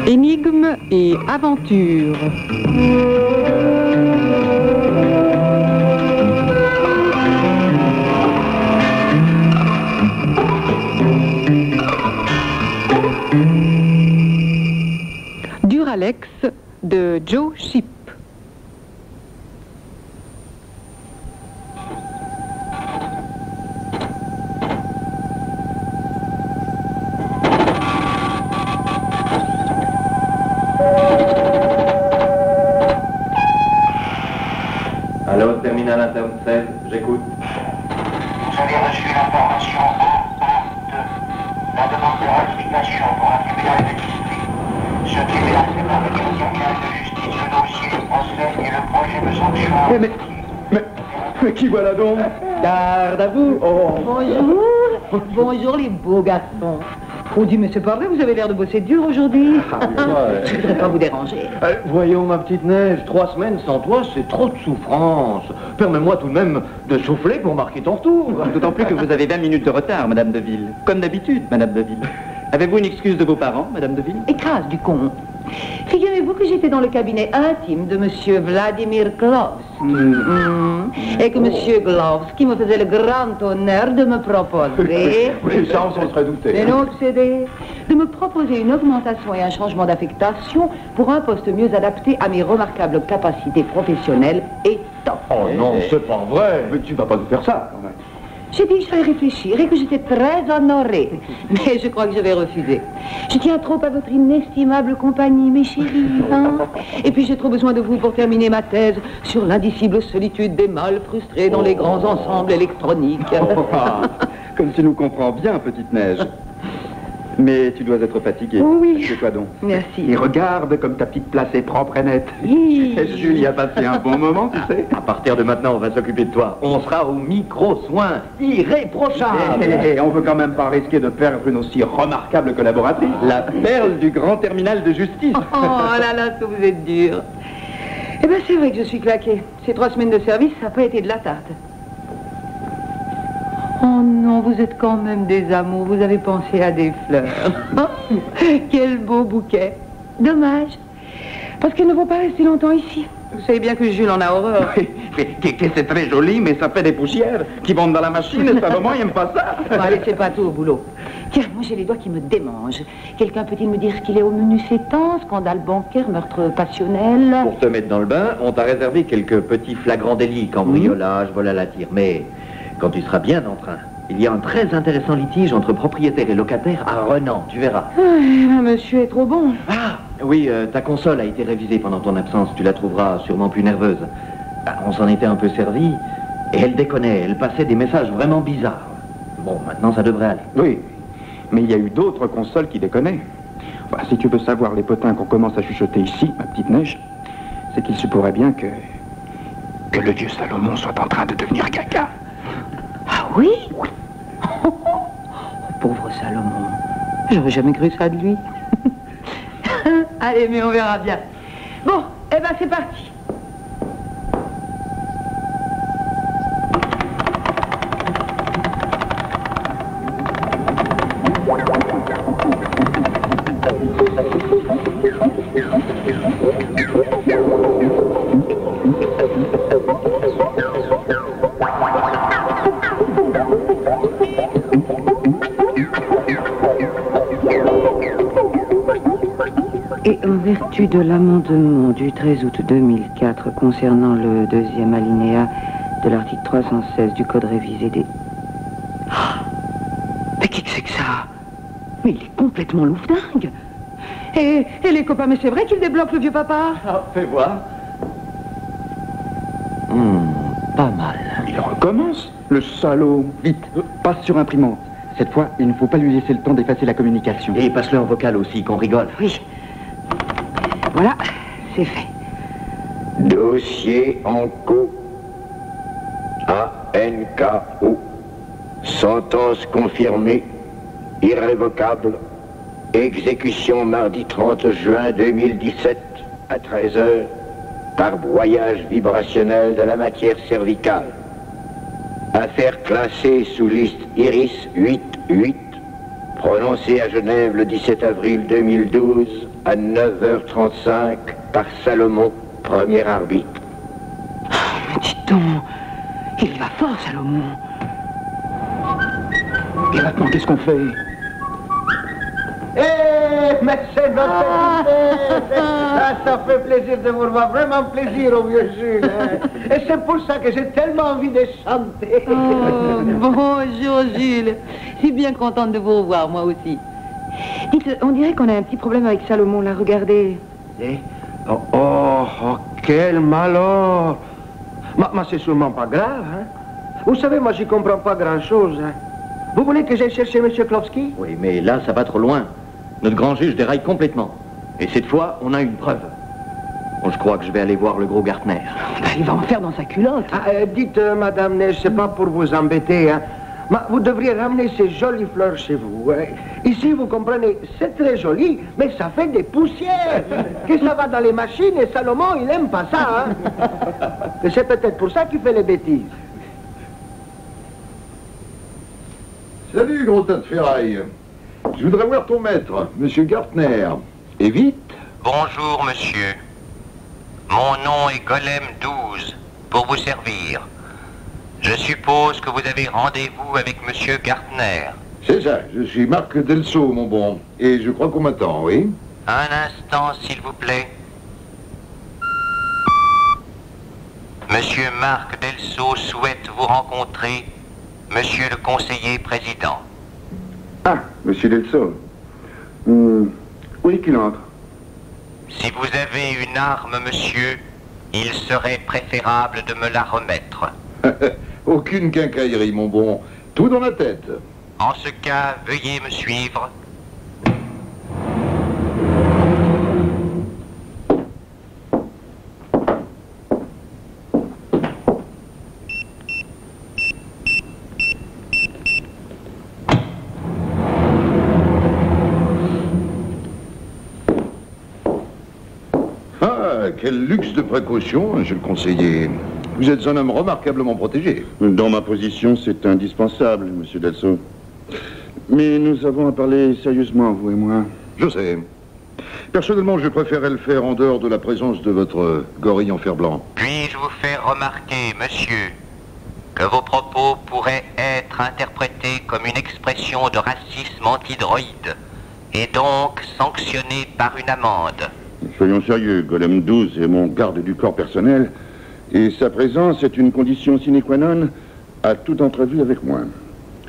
Énigme et aventure. Duralex de Joe Shipp. Allô, terminal interne 16, j'écoute. Vous avez reçu l'information 1.2. La demande de ratification pour un tribunal de district. Ce tribunal fait par le tribunal de justice le dossier du procès et le projet de sanction. Mais qui voilà donc? Garde à vous. Oh. Bonjour. Bonjour les beaux garçons. Oh Dieu, mais c'est pas vrai, vous avez l'air de bosser dur aujourd'hui. Je ne voudrais pas vous déranger. Voyons, ma petite Neige, 3 semaines sans toi, c'est trop de souffrance. Permets-moi tout de même de souffler pour marquer ton retour. D'autant plus que vous avez 20 minutes de retard, Madame Deville. Comme d'habitude, Madame Deville. Avez-vous une excuse de vos parents, Madame Deville? Écrase du con. Figurez-vous que j'étais dans le cabinet intime de Monsieur Vladimir Glovs. Et que Monsieur Glovs, qui me faisait le grand honneur de me proposer... Oui, ça, on s'en serait douté. C'est non obsédé. De me proposer une augmentation et un changement d'affectation pour un poste mieux adapté à mes remarquables capacités professionnelles et temps. Oh non, c'est pas vrai. Mais tu vas pas nous faire ça, quand même. J'ai dit que je vais réfléchir et que j'étais très honorée. Mais je crois que je vais refuser. Je tiens trop à votre inestimable compagnie, mes chéris. Hein? Et puis j'ai trop besoin de vous pour terminer ma thèse sur l'indicible solitude des mâles frustrés dans les grands ensembles électroniques. Comme tu nous comprends bien, petite Neige. Mais tu dois être fatiguée. Oui. C'est toi donc. Merci. Et regarde comme ta petite place est propre et nette. Oui. Et Julie a passé un bon moment, tu sais. À partir de maintenant, on va s'occuper de toi. On sera au micro-soin irréprochable. Et on veut quand même pas risquer de perdre une aussi remarquable collaboratrice. La perle du grand terminal de justice. Oh là là, que vous êtes dur. Eh bien, c'est vrai que je suis claquée. Ces 3 semaines de service, ça n'a pas été de la tarte. Oh non, vous êtes quand même des amours. Vous avez pensé à des fleurs. Quel beau bouquet. Dommage. Parce qu'elles ne vont pas rester longtemps ici. Vous savez bien que Jules en a horreur. C'est très joli, mais ça fait des poussières qui vont dans la machine et Salomon, il n'aime pas ça. Bon, allez, c'est pas tout au boulot. Tiens, moi j'ai les doigts qui me démangent. Quelqu'un peut-il me dire ce qu'il est au menu ces temps? Scandale bancaire, meurtre passionnel? Pour te mettre dans le bain, on t'a réservé quelques petits flagrants délits, cambriolage, vol à la tire. Mais quand tu seras bien en train, il y a un très intéressant litige entre propriétaire et locataire à Renan, tu verras. Monsieur est trop bon. Ah, oui, ta console a été révisée pendant ton absence, tu la trouveras sûrement plus nerveuse. On s'en était un peu servi, et elle déconnait, elle passait des messages vraiment bizarres. Bon, maintenant ça devrait aller. Oui, mais il y a eu d'autres consoles qui déconnaient. Enfin, si tu veux savoir les potins qu'on commence à chuchoter ici, ma petite Neige, c'est qu'il se pourrait bien que le dieu Salomon soit en train de devenir caca. Ah oui? Oh, pauvre Salomon. J'aurais jamais cru ça de lui. Allez, mais on verra bien. Bon, eh ben c'est parti. Et en vertu de l'amendement du 13 août 2004 concernant le 2e alinéa de l'article 316 du Code révisé des... Oh, mais qui que c'est que ça? Mais il est complètement loufdingue. Et les copains, mais c'est vrai qu'il débloque le vieux papa? Ah, fais voir. Pas mal. Il recommence, le salaud. Vite, passe sur imprimante. Cette fois, il ne faut pas lui laisser le temps d'effacer la communication. Et passe-le en vocal aussi, qu'on rigole. Oui. Voilà, c'est fait. Dossier en cours. ANKO. Sentence confirmée. Irrévocable. Exécution mardi 30 juin 2017 à 13h par broyage vibrationnel de la matière cervicale. Affaire classée sous liste Iris 88, prononcée à Genève le 17 avril 2012 à 9h35 par Salomon, premier arbitre. Dis donc, il va fort, Salomon. Et maintenant, qu'est-ce qu'on fait? Mais c'est notre petite. Ça fait plaisir de vous revoir, vraiment plaisir au vieux Jules. Hein. Et c'est pour ça que j'ai tellement envie de chanter. Oh, bonjour, Jules. Je suis bien contente de vous revoir, moi aussi. Dites, on dirait qu'on a un petit problème avec Salomon, là, regardez. Oh, quel malheur. Mais c'est sûrement pas grave. Hein. Vous savez, moi, j'y comprends pas grand-chose. Hein. Vous voulez que j'aille chercher M. Klowski? Oui, mais là, ça va trop loin. Notre grand juge déraille complètement. Et cette fois, on a une preuve. Bon, je crois que je vais aller voir le gros Gartner. Il va en faire dans sa culotte. Dites, Madame Neige, c'est pas pour vous embêter, hein. Mais vous devriez ramener ces jolies fleurs chez vous. Hein. Ici, vous comprenez, c'est très joli, mais ça fait des poussières. Que ça va dans les machines et Salomon, il aime pas ça. Hein. Et c'est peut-être pour ça qu'il fait les bêtises. Salut, gros tas de ferraille. Je voudrais voir ton maître, Monsieur Gartner. Et vite. Bonjour, monsieur. Mon nom est Golem 12, pour vous servir. Je suppose que vous avez rendez-vous avec monsieur Gartner. C'est ça, je suis Marc Delso, mon bon. Et je crois qu'on m'attend, oui? Un instant, s'il vous plaît. Monsieur Marc Delso souhaite vous rencontrer, monsieur le conseiller président. Ah, Monsieur Delso. Oui, qu'il entre. Si vous avez une arme, monsieur, il serait préférable de me la remettre. Aucune quincaillerie, mon bon. Tout dans la tête. En ce cas, veuillez me suivre. Ah, quel luxe de précaution, monsieur le conseiller. Vous êtes un homme remarquablement protégé. Dans ma position, c'est indispensable, monsieur Delso. Mais nous avons à parler sérieusement, vous et moi. Je sais. Personnellement, je préférerais le faire en dehors de la présence de votre gorille en fer blanc. Puis-je vous faire remarquer, monsieur, que vos propos pourraient être interprétés comme une expression de racisme antidroïde et donc sanctionnés par une amende. Soyons sérieux, Golem 12 est mon garde du corps personnel, et sa présence est une condition sine qua non à toute entrevue avec moi.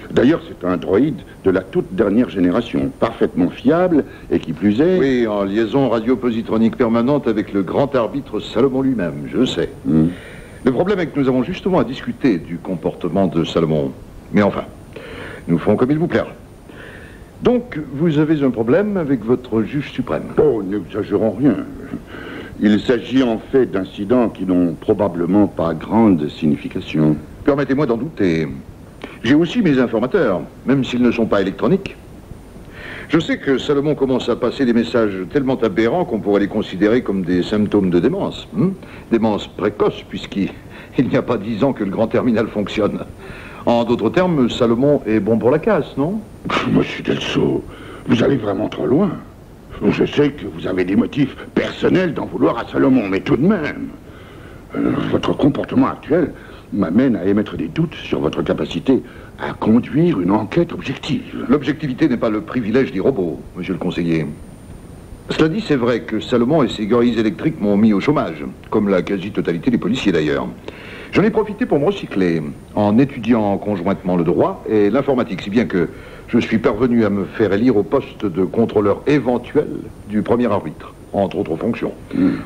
D'ailleurs, c'est un droïde de la toute dernière génération, parfaitement fiable, et qui plus est... Oui, en liaison radiopositronique permanente avec le grand arbitre Salomon lui-même, je sais. Le problème est que nous avons justement à discuter du comportement de Salomon. Mais enfin, nous ferons comme il vous plaira. Donc, vous avez un problème avec votre juge suprême? Oh, n'exagérons rien. Il s'agit en fait d'incidents qui n'ont probablement pas grande signification. Permettez-moi d'en douter. J'ai aussi mes informateurs, même s'ils ne sont pas électroniques. Je sais que Salomon commence à passer des messages tellement aberrants qu'on pourrait les considérer comme des symptômes de démence. Démence précoce, puisqu'il n'y a pas 10 ans que le grand terminal fonctionne. En d'autres termes, Salomon est bon pour la casse, non? Monsieur Delso, vous allez vraiment trop loin. Je sais que vous avez des motifs personnels d'en vouloir à Salomon, mais tout de même, votre comportement actuel m'amène à émettre des doutes sur votre capacité à conduire une enquête objective. L'objectivité n'est pas le privilège des robots, monsieur le conseiller. Cela dit, c'est vrai que Salomon et ses gorilles électriques m'ont mis au chômage, comme la quasi-totalité des policiers d'ailleurs. J'en ai profité pour me recycler, en étudiant conjointement le droit et l'informatique, si bien que je suis parvenu à me faire élire au poste de contrôleur éventuel du premier arbitre, entre autres fonctions.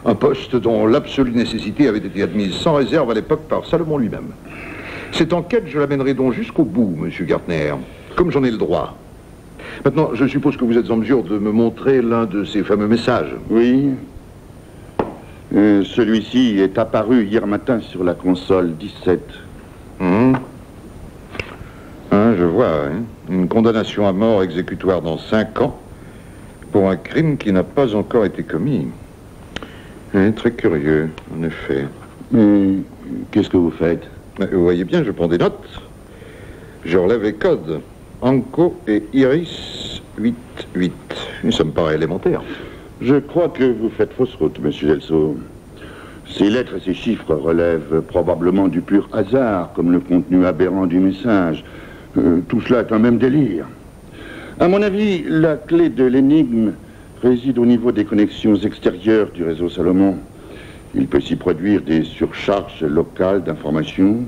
Un poste dont l'absolue nécessité avait été admise sans réserve à l'époque par Salomon lui-même. Cette enquête, je l'amènerai donc jusqu'au bout, monsieur Gartner, comme j'en ai le droit. Maintenant, je suppose que vous êtes en mesure de me montrer l'un de ces fameux messages. Oui. Celui-ci est apparu hier matin sur la console 17. Je vois, hein. Une condamnation à mort exécutoire dans 5 ans pour un crime qui n'a pas encore été commis. Très curieux, en effet. Mais qu'est-ce que vous faites? Vous voyez bien, je prends des notes. Je relève les codes. Anko et Iris 88. Ça me paraît élémentaire. Je crois que vous faites fausse route, monsieur Delso. Ces lettres et ces chiffres relèvent probablement du pur hasard, comme le contenu aberrant du message. Tout cela est un même délire. À mon avis, la clé de l'énigme réside au niveau des connexions extérieures du réseau Salomon. Il peut s'y produire des surcharges locales d'informations.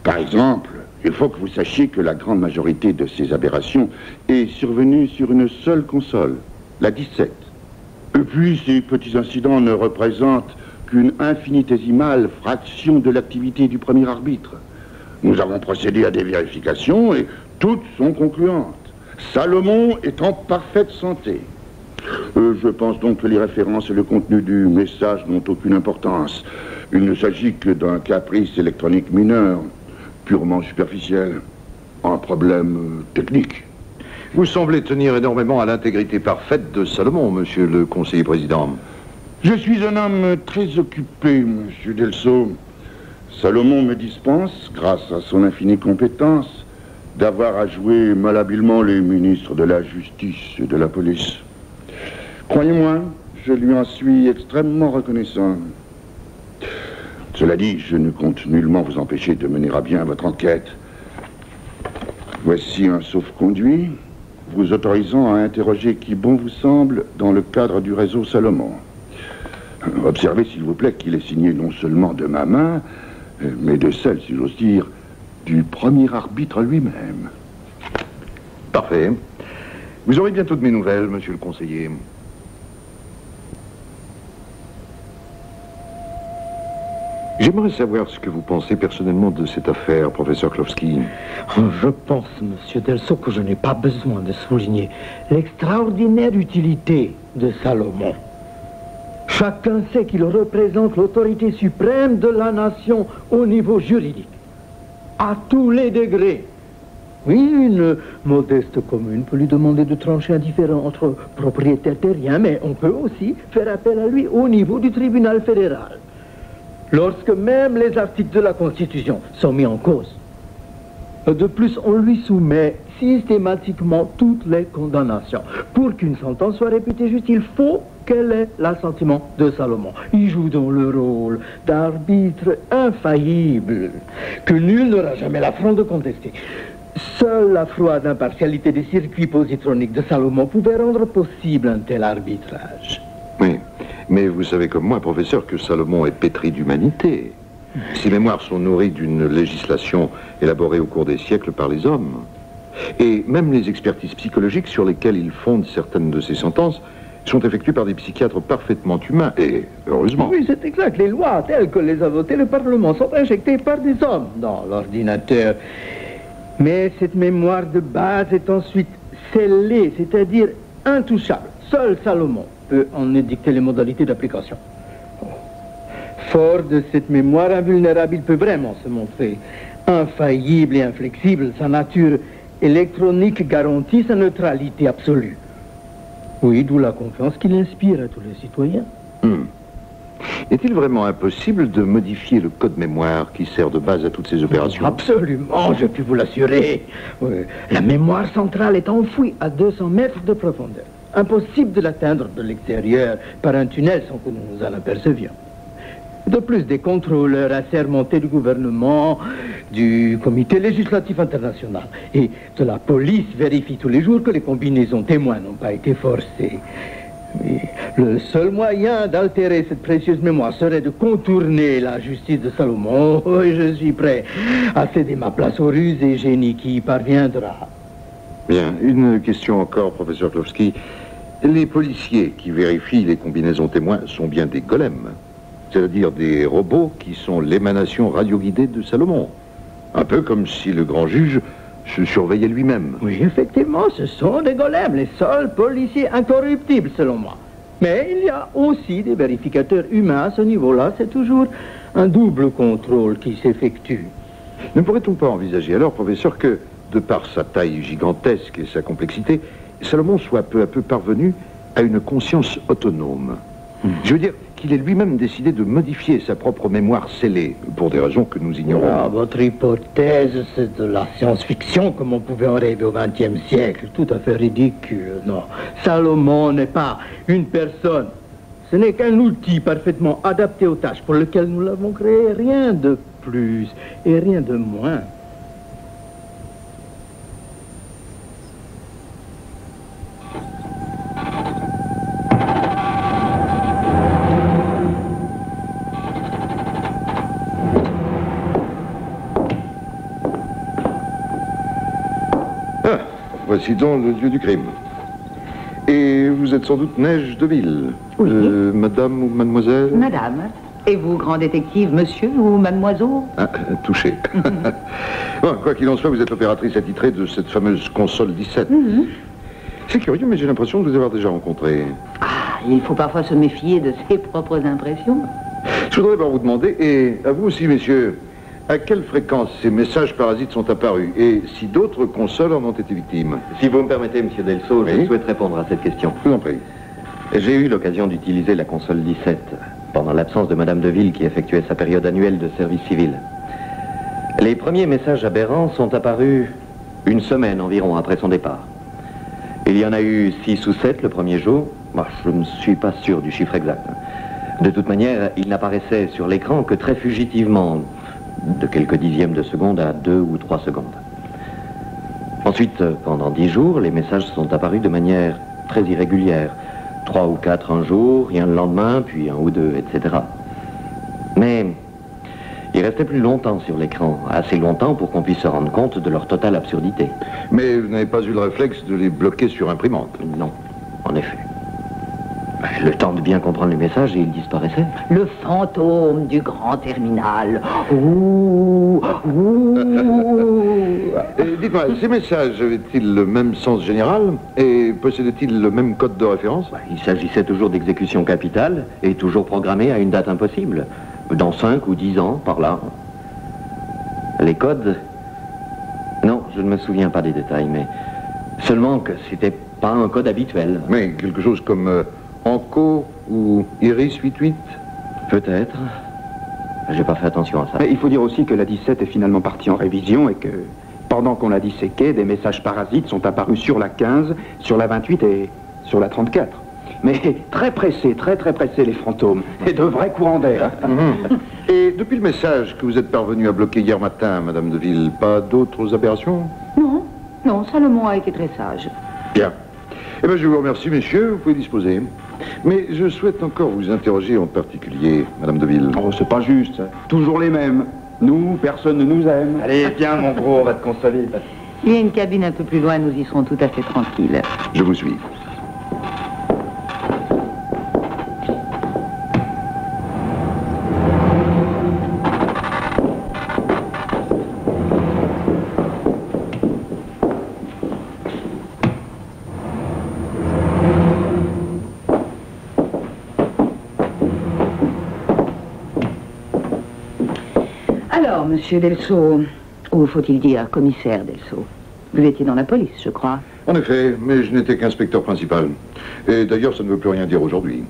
Par exemple, il faut que vous sachiez que la grande majorité de ces aberrations est survenue sur une seule console, la 17. Et puis, ces petits incidents ne représentent qu'une infinitésimale fraction de l'activité du premier arbitre. Nous avons procédé à des vérifications et toutes sont concluantes. Salomon est en parfaite santé. Je pense donc que les références et le contenu du message n'ont aucune importance. Il ne s'agit que d'un caprice électronique mineur, purement superficiel. Un problème technique. Vous semblez tenir énormément à l'intégrité parfaite de Salomon, monsieur le conseiller président. Je suis un homme très occupé, monsieur Delso. Salomon me dispense, grâce à son infinie compétence, d'avoir à jouer malhabilement les ministres de la justice et de la police. Croyez-moi, je lui en suis extrêmement reconnaissant. Cela dit, je ne compte nullement vous empêcher de mener à bien votre enquête. Voici un sauf-conduit vous autorisant à interroger qui bon vous semble dans le cadre du réseau Salomon. Observez, s'il vous plaît, qu'il est signé non seulement de ma main, mais de celle, si j'ose dire, du premier arbitre lui-même. Parfait. Vous aurez bientôt de mes nouvelles, monsieur le conseiller. J'aimerais savoir ce que vous pensez personnellement de cette affaire, professeur Klofsky. Je pense, monsieur Delso, que je n'ai pas besoin de souligner l'extraordinaire utilité de Salomon. Chacun sait qu'il représente l'autorité suprême de la nation au niveau juridique, à tous les degrés. Oui, une modeste commune peut lui demander de trancher un différend entre propriétaires terriens, mais on peut aussi faire appel à lui au niveau du tribunal fédéral, lorsque même les articles de la Constitution sont mis en cause. De plus, on lui soumet systématiquement toutes les condamnations. Pour qu'une sentence soit réputée juste, il faut qu'elle ait l'assentiment de Salomon. Il joue donc le rôle d'arbitre infaillible, que nul n'aura jamais l'affront de contester. Seule la froide impartialité des circuits positroniques de Salomon pouvait rendre possible un tel arbitrage. Oui, mais vous savez comme moi, professeur, que Salomon est pétri d'humanité. Ses mémoires sont nourries d'une législation élaborée au cours des siècles par les hommes. Et même les expertises psychologiques sur lesquelles il fonde certaines de ses sentences sont effectuées par des psychiatres parfaitement humains, et heureusement. Oui, c'est exact. Les lois telles que les a votées le Parlement sont injectées par des hommes dans l'ordinateur. Mais cette mémoire de base est ensuite scellée, c'est-à-dire intouchable. Seul Salomon peut en édicter les modalités d'application. Fort de cette mémoire invulnérable, il peut vraiment se montrer infaillible et inflexible. Sa nature électronique garantit sa neutralité absolue. Oui, d'où la confiance qu'il inspire à tous les citoyens. Est-il vraiment impossible de modifier le code mémoire qui sert de base à toutes ces opérations? Absolument, je puis vous l'assurer. Oui. La mémoire centrale est enfouie à 200 mètres de profondeur. Impossible de l'atteindre de l'extérieur par un tunnel sans que nous nous en apercevions. De plus, des contrôleurs assermentés du gouvernement, du comité législatif international et de la police vérifient tous les jours que les combinaisons témoins n'ont pas été forcées. Oui. Le seul moyen d'altérer cette précieuse mémoire serait de contourner la justice de Salomon. Oui, je suis prêt à céder ma place aux ruses et génies qui y parviendra. Bien, une question encore, professeur Klofsky. Les policiers qui vérifient les combinaisons témoins sont bien des golems, c'est-à-dire des robots qui sont l'émanation radioguidée de Salomon. Un peu comme si le grand juge se surveillait lui-même. Oui, effectivement, ce sont des golems, les seuls policiers incorruptibles, selon moi. Mais il y a aussi des vérificateurs humains à ce niveau-là. C'est toujours un double contrôle qui s'effectue. Ne pourrait-on pas envisager alors, professeur, que, de par sa taille gigantesque et sa complexité, Salomon soit peu à peu parvenu à une conscience autonome? Je veux dire, qu'il ait lui-même décidé de modifier sa propre mémoire scellée, pour des raisons que nous ignorons. Ah, votre hypothèse, c'est de la science-fiction comme on pouvait en rêver au XXe siècle. Tout à fait ridicule, non. Salomon n'est pas une personne. Ce n'est qu'un outil parfaitement adapté aux tâches pour lesquelles nous l'avons créé. Rien de plus et rien de moins. Voici donc le lieu du crime. Et vous êtes sans doute Neige de Ville. Oui. Madame ou mademoiselle? Madame. Et vous, grand détective, monsieur ou mademoiselle? Ah, touché. Bon, quoi qu'il en soit, vous êtes l'opératrice attitrée de cette fameuse console 17. C'est curieux, mais j'ai l'impression de vous avoir déjà rencontré. Ah, il faut parfois se méfier de ses propres impressions. Je voudrais d'abord vous demander, et à vous aussi, messieurs, à quelle fréquence ces messages parasites sont apparus et si d'autres consoles en ont été victimes? Si vous me permettez, monsieur Delso, je souhaite répondre à cette question. Je vous en prie. J'ai eu l'occasion d'utiliser la console 17 pendant l'absence de Madame Deville qui effectuait sa période annuelle de service civil. Les premiers messages aberrants sont apparus une semaine environ après son départ. Il y en a eu 6 ou 7 le premier jour. Bah, je ne suis pas sûr du chiffre exact. De toute manière, ils n'apparaissaient sur l'écran que très fugitivement, de quelques dixièmes de seconde à 2 ou 3 secondes. Ensuite, pendant 10 jours, les messages sont apparus de manière très irrégulière. 3 ou 4 un jour, rien le lendemain, puis 1 ou 2, etc. Mais ils restaient plus longtemps sur l'écran, assez longtemps pour qu'on puisse se rendre compte de leur totale absurdité. Mais vous n'avez pas eu le réflexe de les bloquer sur imprimante? Non, en effet. Le temps de bien comprendre le message et il disparaissait. Le fantôme du grand terminal. Ouh, ouh. Dites-moi, ces messages avaient-ils le même sens général et possédaient-ils le même code de référence? Il s'agissait toujours d'exécution capitale et toujours programmée à une date impossible. Dans 5 ou 10 ans, par là. Les codes... Non, je ne me souviens pas des détails, mais... Seulement que c'était pas un code habituel. Mais quelque chose comme... Anco ou Iris 88? Peut-être. J'ai pas fait attention à ça. Mais il faut dire aussi que la 17 est finalement partie en révision et que, pendant qu'on l'a disséquée, des messages parasites sont apparus sur la 15, sur la 28 et sur la 34. Mais très pressés, très pressés, les fantômes. Et de vrais courants d'air. Et depuis le message que vous êtes parvenu à bloquer hier matin, Madame Deville, pas d'autres aberrations? Non, non, Salomon a été très sage. Bien. Eh bien, je vous remercie, messieurs. Vous pouvez disposer. Mais je souhaite encore vous interroger en particulier, Madame Deville. Oh, c'est pas juste. Toujours les mêmes. Nous, personne ne nous aime. Allez, viens, mon gros, on va te consoler. Il y a une cabine un peu plus loin, nous y serons tout à fait tranquilles. Je vous suis. Alors, monsieur Delso, ou faut-il dire commissaire Delso, vous étiez dans la police, je crois. En effet, mais je n'étais qu'inspecteur principal. Et d'ailleurs, ça ne veut plus rien dire aujourd'hui.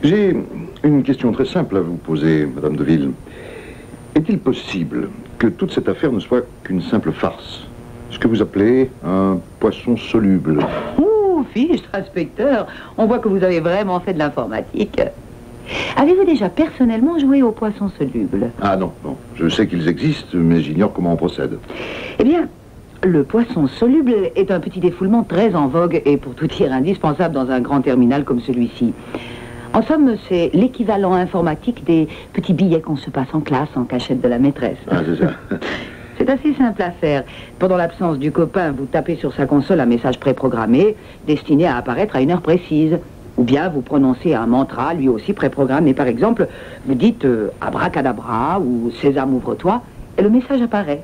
J'ai une question très simple à vous poser, Madame Deville. Est-il possible que toute cette affaire ne soit qu'une simple farce? Ce que vous appelez un poisson soluble? Ouh, fichtre inspecteur, on voit que vous avez vraiment fait de l'informatique. Avez-vous déjà personnellement joué aux poissons solubles? Ah non, non. Je sais qu'ils existent, mais j'ignore comment on procède. Eh bien, le poisson soluble est un petit défoulement très en vogue et pour tout dire indispensable dans un grand terminal comme celui-ci. En somme, c'est l'équivalent informatique des petits billets qu'on se passe en classe en cachette de la maîtresse. Ah, c'est ça. C'est assez simple à faire. Pendant l'absence du copain, vous tapez sur sa console un message préprogrammé destiné à apparaître à une heure précise. Ou bien vous prononcez un mantra, lui aussi préprogrammé. Par exemple, vous dites abracadabra ou sésame ouvre-toi, et le message apparaît.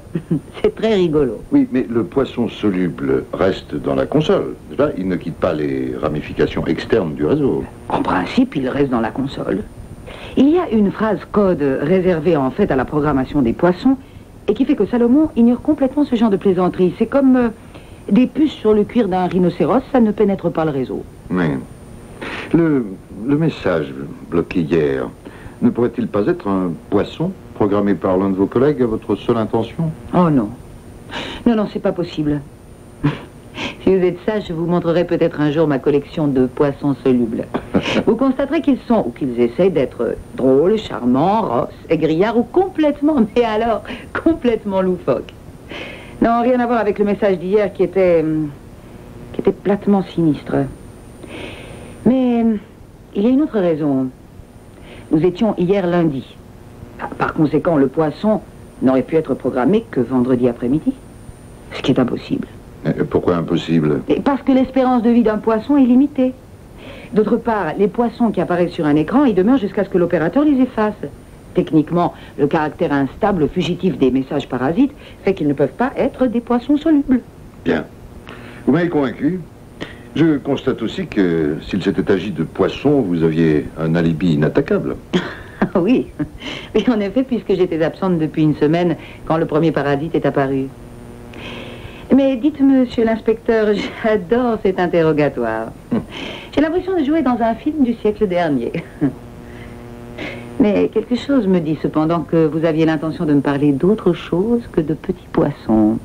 C'est très rigolo. Oui, mais le poisson soluble reste dans la console. Là, il ne quitte pas les ramifications externes du réseau. En principe, il reste dans la console. Il y a une phrase code réservée en fait à la programmation des poissons et qui fait que Salomon ignore complètement ce genre de plaisanterie. C'est comme des puces sur le cuir d'un rhinocéros, ça ne pénètre pas le réseau. Mais le le message bloqué hier ne pourrait-il pas être un poisson programmé par l'un de vos collègues à votre seule intention? Oh non. Non, non, c'est pas possible. Si vous êtes sage, je vous montrerai peut-être un jour ma collection de poissons solubles. Vous constaterez qu'ils sont, ou qu'ils essayent d'être drôles, charmants, rosses, aigrillards ou complètement, mais alors, complètement loufoques. Non, rien à voir avec le message d'hier qui était platement sinistre. Mais il y a une autre raison. Nous étions hier lundi. Par conséquent, le poisson n'aurait pu être programmé que vendredi après-midi. Ce qui est impossible. Pourquoi impossible? Et parce que l'espérance de vie d'un poisson est limitée. D'autre part, les poissons qui apparaissent sur un écran, ils demeurent jusqu'à ce que l'opérateur les efface. Techniquement, le caractère instable, fugitif des messages parasites fait qu'ils ne peuvent pas être des poissons solubles. Bien. Vous m'avez convaincu. Je constate aussi que s'il s'était agi de poissons, vous aviez un alibi inattaquable. Oui. Oui, en effet, puisque j'étais absente depuis une semaine quand le premier parasite est apparu. Mais dites, monsieur l'inspecteur, j'adore cet interrogatoire. J'ai l'impression de jouer dans un film du siècle dernier. Mais quelque chose me dit cependant que vous aviez l'intention de me parler d'autre chose que de petits poissons.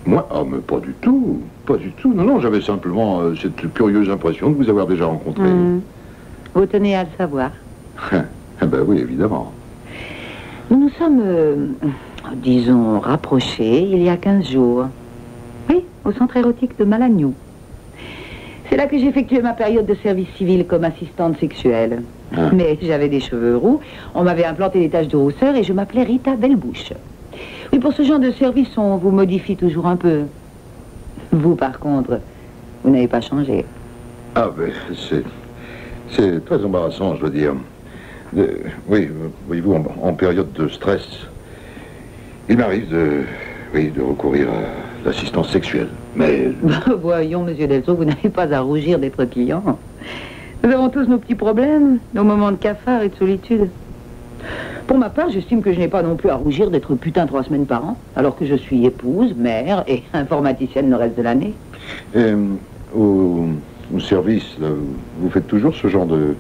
Moi? Ah, mais pas du tout. Pas du tout. Non, non, j'avais simplement cette curieuse impression de vous avoir déjà rencontré. Vous tenez à le savoir. Ah ben oui, évidemment. Nous nous sommes, disons, rapprochés il y a 15 jours. Oui, au centre érotique de Malagnou. C'est là que j'ai effectué ma période de service civil comme assistante sexuelle. Mais j'avais des cheveux roux, on m'avait implanté des taches de rousseur et je m'appelais Rita Bellebouche. Oui, pour ce genre de service, on vous modifie toujours un peu. Vous, par contre, vous n'avez pas changé. Ah ben, c'est très embarrassant, je dois dire. Oui, voyez-vous, en période de stress, il m'arrive de recourir à l'assistance sexuelle, mais... Voyons, monsieur Delso, vous n'avez pas à rougir d'être client. Nous avons tous nos petits problèmes, nos moments de cafard et de solitude. Pour ma part, j'estime que je n'ai pas non plus à rougir d'être putain 3 semaines par an, alors que je suis épouse, mère et informaticienne le reste de l'année. Au service, là, vous faites toujours ce genre de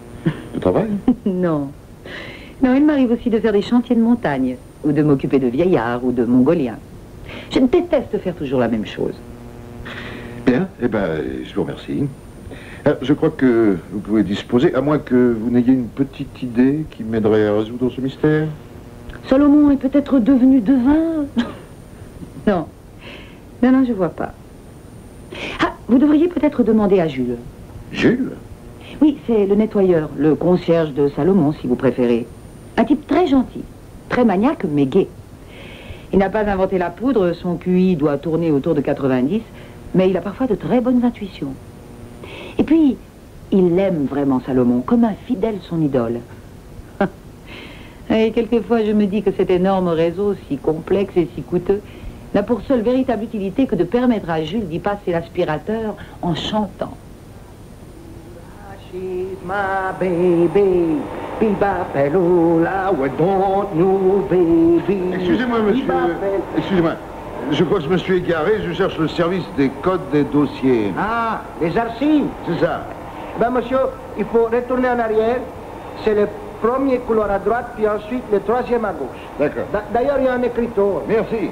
travail? Non. Non, il m'arrive aussi de faire des chantiers de montagne, ou de m'occuper de vieillards, ou de mongoliens. Je déteste faire toujours la même chose. Bien, eh ben, je vous remercie. Je crois que vous pouvez disposer, à moins que vous n'ayez une petite idée qui m'aiderait à résoudre ce mystère. Salomon est peut-être devenu devin? Non. Non, non, je vois pas. Ah, vous devriez peut-être demander à Jules. Jules? Oui, c'est le nettoyeur, le concierge de Salomon, si vous préférez. Un type très gentil, très maniaque, mais gai. Il n'a pas inventé la poudre, son QI doit tourner autour de 90, mais il a parfois de très bonnes intuitions. Et puis, il aime vraiment Salomon, comme un fidèle son idole. Et quelquefois, je me dis que cet énorme réseau, si complexe et si coûteux, n'a pour seule véritable utilité que de permettre à Jules d'y passer l'aspirateur en chantant. She's my baby, Biba Pelula, why don't you, baby? Excusez-moi, monsieur. Excusez-moi. Je crois que je me suis égaré. Je cherche le service des codes des dossiers. Ah, les archives? C'est ça. Ben, monsieur, il faut retourner en arrière. C'est le premier couloir à droite, puis ensuite le troisième à gauche. D'accord. D'ailleurs, il y a un écriteau. Merci.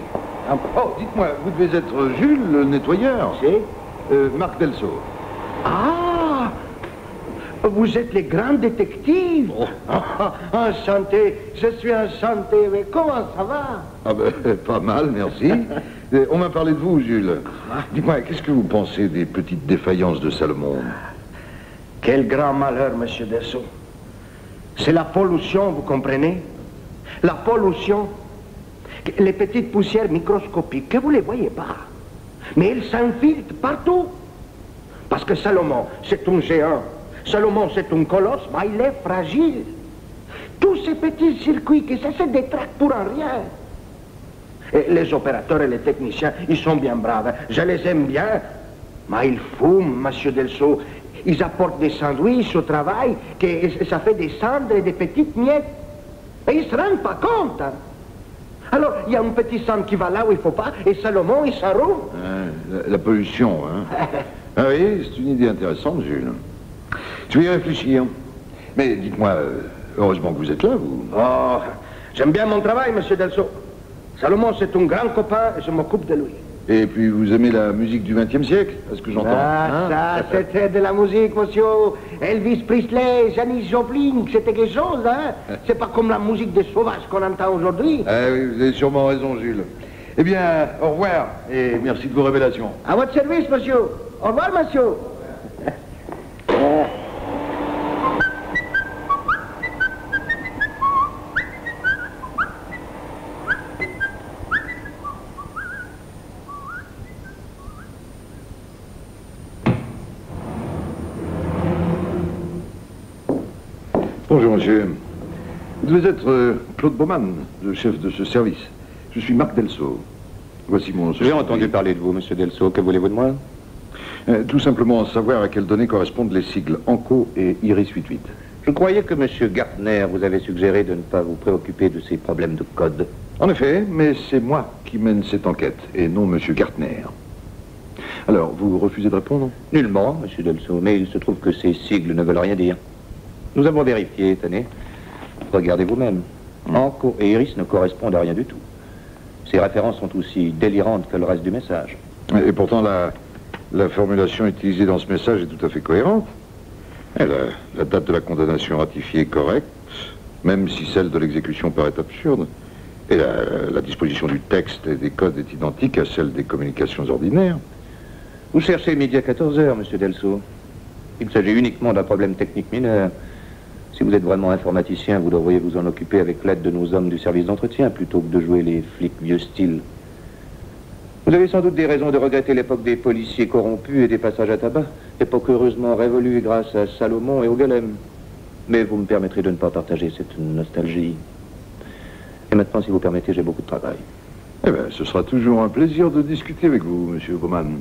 Oh, dites-moi, vous devez être Jules, le nettoyeur? Si. Marc Delso. Ah! Vous êtes les grands détectives. Enchanté, je suis enchanté. Mais comment ça va? Ah ben, pas mal, merci. On m'a parlé de vous, Jules. Dites-moi, qu'est-ce que vous pensez des petites défaillances de Salomon? Quel grand malheur, monsieur Dessau. C'est la pollution, vous comprenez? La pollution. Les petites poussières microscopiques, que vous ne les voyez pas. Mais elles s'infiltrent partout. Parce que Salomon, c'est un géant. Salomon, c'est un colosse, mais il est fragile. Tous ces petits circuits qui se détraquent pour un rien. Et les opérateurs et les techniciens, ils sont bien braves. Je les aime bien. Mais ils fument, monsieur Delso. Ils apportent des sandwichs au travail, que ça fait des cendres et des petites miettes. Et ils ne se rendent pas compte. Hein. Alors, il y a un petit sang qui va là où il ne faut pas, et Salomon, il s'arrête. La pollution, hein. Ah oui, c'est une idée intéressante, Jules. Je vais y réfléchir. Mais dites-moi, heureusement que vous êtes là, vous. Oh, j'aime bien mon travail, monsieur Delso. Salomon, c'est un grand copain et je m'occupe de lui. Et puis vous aimez la musique du XXe siècle, est ce que j'entends? Ça, c'était de la musique, monsieur. Elvis Presley, Janis Joplin, c'était quelque chose, hein. C'est pas comme la musique des sauvages qu'on entend aujourd'hui. Oui, vous avez sûrement raison, Jules. Eh bien, au revoir, et merci de vos révélations. À votre service, monsieur. Au revoir, monsieur. Bonjour, monsieur. Vous devez être Claude Baumann, le chef de ce service. Je suis Marc Delso. Voici mon... J'ai entendu parler de vous, monsieur Delso. Que voulez-vous de moi? Tout simplement savoir à quelles données correspondent les sigles ANCO et Iris 88. Je croyais que monsieur Gartner vous avait suggéré de ne pas vous préoccuper de ces problèmes de code. En effet, mais c'est moi qui mène cette enquête, et non monsieur Gartner. Alors, vous refusez de répondre? Nullement, monsieur Delso, mais il se trouve que ces sigles ne veulent rien dire. Nous avons vérifié, tenez. Regardez vous-même. ANCO et Iris ne correspondent à rien du tout. Ces références sont aussi délirantes que le reste du message. Et pourtant, la formulation utilisée dans ce message est tout à fait cohérente. Et la date de la condamnation ratifiée est correcte, même si celle de l'exécution paraît absurde. Et la disposition du texte et des codes est identique à celle des communications ordinaires. Vous cherchez midi à 14h, monsieur Delso. Il s'agit uniquement d'un problème technique mineur. Si vous êtes vraiment informaticien, vous devriez vous en occuper avec l'aide de nos hommes du service d'entretien, plutôt que de jouer les flics vieux style. Vous avez sans doute des raisons de regretter l'époque des policiers corrompus et des passages à tabac, époque heureusement révolue grâce à Salomon et au Golem. Mais vous me permettrez de ne pas partager cette nostalgie. Et maintenant, si vous permettez, j'ai beaucoup de travail. Eh bien, ce sera toujours un plaisir de discuter avec vous, monsieur Baumann.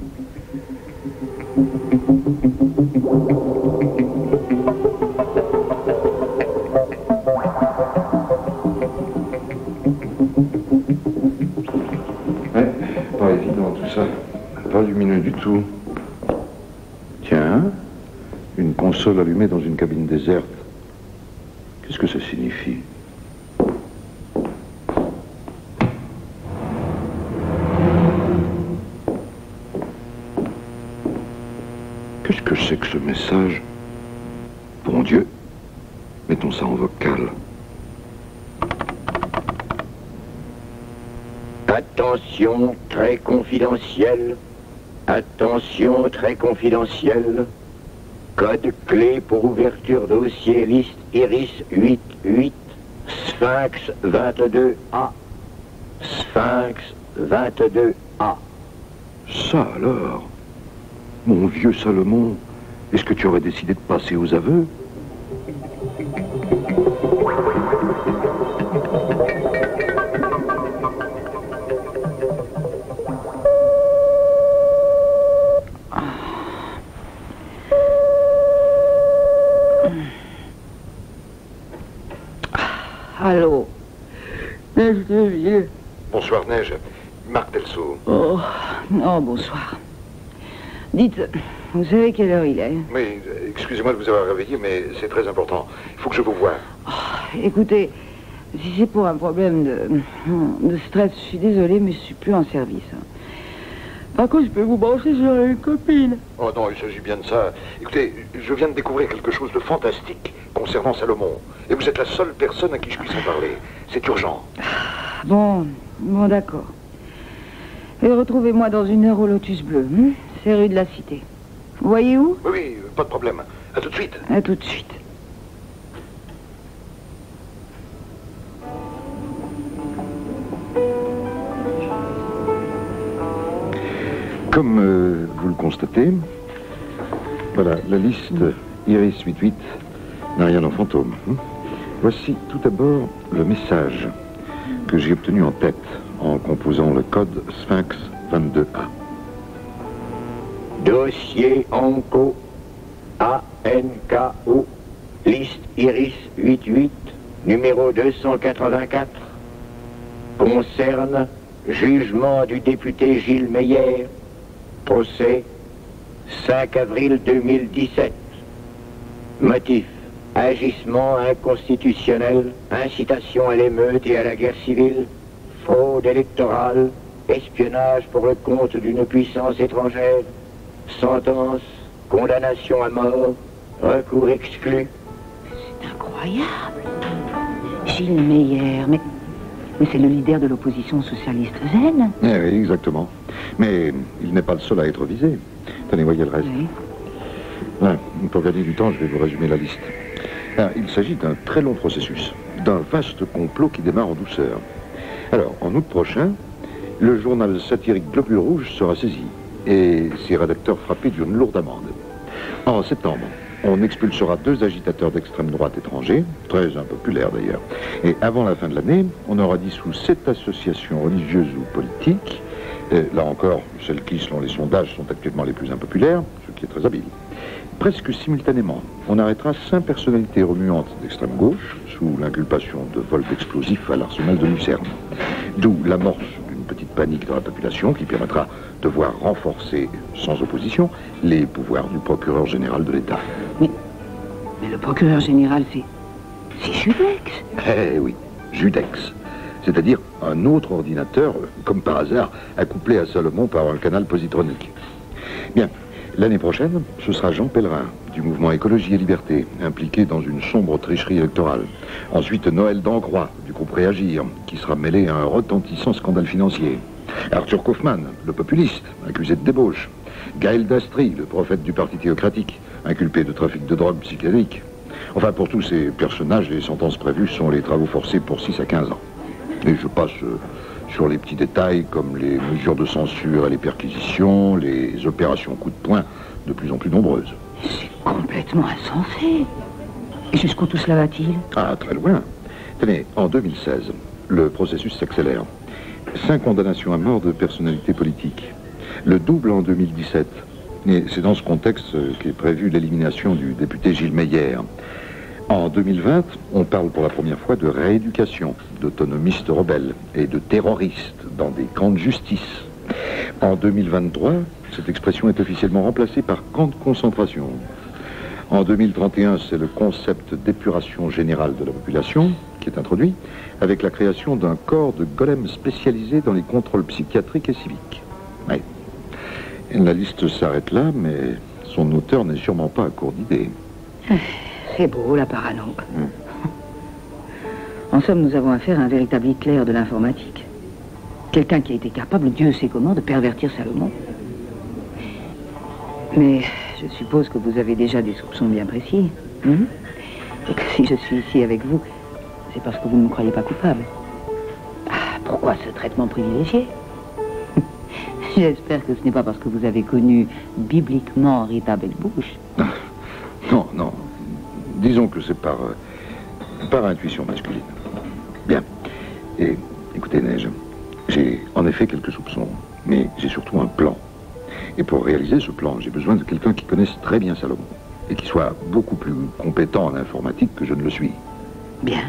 Pas évident tout ça. Pas lumineux du tout. Tiens, une console allumée dans une cabine déserte. Qu'est-ce que ça signifie? Qu'est-ce que c'est que ce message? Bon Dieu, mettons ça en vocal. Attention, très confidentiel. Attention, très confidentiel. Code clé pour ouverture dossier liste Iris 88, Sphinx 22A. Sphinx 22A. Ça alors? Mon vieux Salomon, est-ce que tu aurais décidé de passer aux aveux? Allô? Neige de Ville. Bonsoir, Neige. Marc Delso. Oh, non, bonsoir. Dites, vous savez quelle heure il est? Oui, excusez-moi de vous avoir réveillé, mais c'est très important. Il faut que je vous voie. Oh, écoutez, si c'est pour un problème de stress, je suis désolée, mais je suis plus en service. Par contre, je peux vous brancher sur une copine. Oh non, il s'agit bien de ça. Écoutez, je viens de découvrir quelque chose de fantastique concernant Salomon. Et vous êtes la seule personne à qui je puisse en parler. C'est urgent. Bon, d'accord. Et retrouvez-moi dans une heure au Lotus Bleu. C'est rue de la Cité. Vous voyez où? Oui, pas de problème. À tout de suite. À tout de suite. Comme vous le constatez, voilà, la liste Iris 88 n'a rien en fantôme. Voici tout d'abord le message que j'ai obtenu en tête en composant le code Sphinx 22A. Dossier ANCO, ANKO, liste Iris 88, numéro 284, concerne jugement du député Gilles Meyer, procès 5 avril 2017. Motif, agissement inconstitutionnel, incitation à l'émeute et à la guerre civile, fraude électorale, espionnage pour le compte d'une puissance étrangère, sentence, condamnation à mort, recours exclu. C'est incroyable. Gilles Meyer, mais c'est le leader de l'opposition socialiste zen. Eh oui, exactement. Mais il n'est pas le seul à être visé. Tenez, voyez le reste. Oui. Ouais, pour gagner du temps, je vais vous résumer la liste. Alors, il s'agit d'un très long processus, d'un vaste complot qui démarre en douceur. Alors, en août prochain, le journal satirique Globule Rouge sera saisi et ses rédacteurs frappés d'une lourde amende. En septembre, on expulsera 2 agitateurs d'extrême droite étrangers, très impopulaires d'ailleurs. Et avant la fin de l'année, on aura dissous 7 associations religieuses ou politiques. Là encore, celles qui, selon les sondages, sont actuellement les plus impopulaires, ce qui est très habile. Presque simultanément, on arrêtera 5 personnalités remuantes d'extrême gauche, sous l'inculpation de vol d'explosifs à l'arsenal de Lucerne. D'où l'amorce d'une petite panique dans la population qui permettra de voir renforcer, sans opposition, les pouvoirs du procureur général de l'État. Mais le procureur général, c'est Judex. Eh oui, Judex. C'est-à-dire un autre ordinateur, comme par hasard, accouplé à Salomon par un canal positronique. Bien, l'année prochaine, ce sera Jean Pellerin, du mouvement Écologie et Liberté, impliqué dans une sombre tricherie électorale. Ensuite, Noël Dangrois, du groupe Réagir, qui sera mêlé à un retentissant scandale financier. Arthur Kaufmann, le populiste, accusé de débauche. Gaël Dastry, le prophète du parti théocratique, inculpé de trafic de drogue psychédélique. Enfin, pour tous ces personnages, les sentences prévues sont les travaux forcés pour 6 à 15 ans. Et je passe sur les petits détails comme les mesures de censure et les perquisitions, les opérations coup de poing de plus en plus nombreuses. C'est complètement insensé. Et jusqu'où tout cela va-t-il? Ah, très loin. Tenez, en 2016, le processus s'accélère. 5 condamnations à mort de personnalités politiques. Le double en 2017. Et c'est dans ce contexte qu'est prévue l'élimination du député Gilles Meyer. En 2020, on parle pour la première fois de rééducation, d'autonomistes rebelles et de terroristes dans des camps de justice. En 2023, cette expression est officiellement remplacée par camp de concentration. En 2031, c'est le concept d'épuration générale de la population qui est introduit, avec la création d'un corps de golems spécialisé dans les contrôles psychiatriques et civiques. Oui. Et la liste s'arrête là, mais son auteur n'est sûrement pas à court d'idées. C'est beau, la parano. En somme, nous avons affaire à un véritable Hitler de l'informatique. Quelqu'un qui a été capable, Dieu sait comment, de pervertir Salomon. Mais je suppose que vous avez déjà des soupçons bien précis. Et que si je suis ici avec vous, c'est parce que vous ne me croyez pas coupable. Ah, pourquoi ce traitement privilégié? J'espère que ce n'est pas parce que vous avez connu bibliquement Rita Bellbouche. Non, non. Disons que c'est par intuition masculine. Bien. Et écoutez, Neige, j'ai en effet quelques soupçons, mais j'ai surtout un plan. Et pour réaliser ce plan, j'ai besoin de quelqu'un qui connaisse très bien Salomon et qui soit beaucoup plus compétent en informatique que je ne le suis. Bien.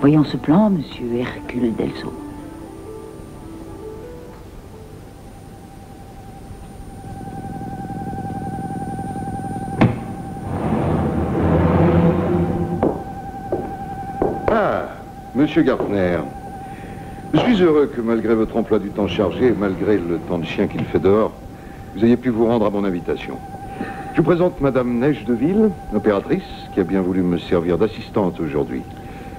Voyons ce plan, monsieur Hercule Delso. Monsieur Gartner, je suis heureux que malgré votre emploi du temps chargé, malgré le temps de chien qu'il fait dehors, vous ayez pu vous rendre à mon invitation. Je vous présente Madame Neige Deville, opératrice, qui a bien voulu me servir d'assistante aujourd'hui.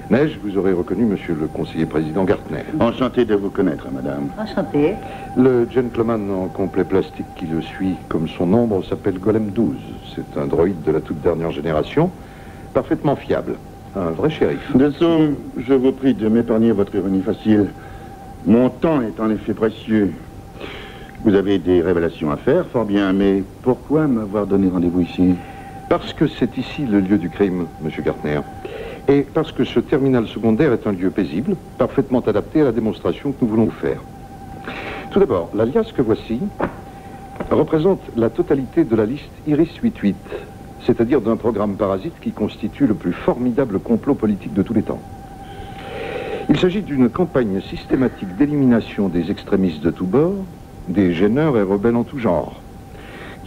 Neige, vous aurez reconnu Monsieur le conseiller président Gartner. Enchanté de vous connaître, madame. Enchanté. Le gentleman en complet plastique qui le suit, comme son ombre, s'appelle Golem 12. C'est un droïde de la toute dernière génération, parfaitement fiable. Un vrai shérif. Delso, je vous prie de m'épargner votre ironie facile. Mon temps est en effet précieux. Vous avez des révélations à faire, fort bien, mais pourquoi m'avoir donné rendez-vous ici? Parce que c'est ici le lieu du crime, Monsieur Gartner. Et parce que ce terminal secondaire est un lieu paisible, parfaitement adapté à la démonstration que nous voulons vous faire. Tout d'abord, l'alias que voici représente la totalité de la liste Iris 88, c'est-à-dire d'un programme parasite qui constitue le plus formidable complot politique de tous les temps. Il s'agit d'une campagne systématique d'élimination des extrémistes de tous bords, des gêneurs et rebelles en tout genre,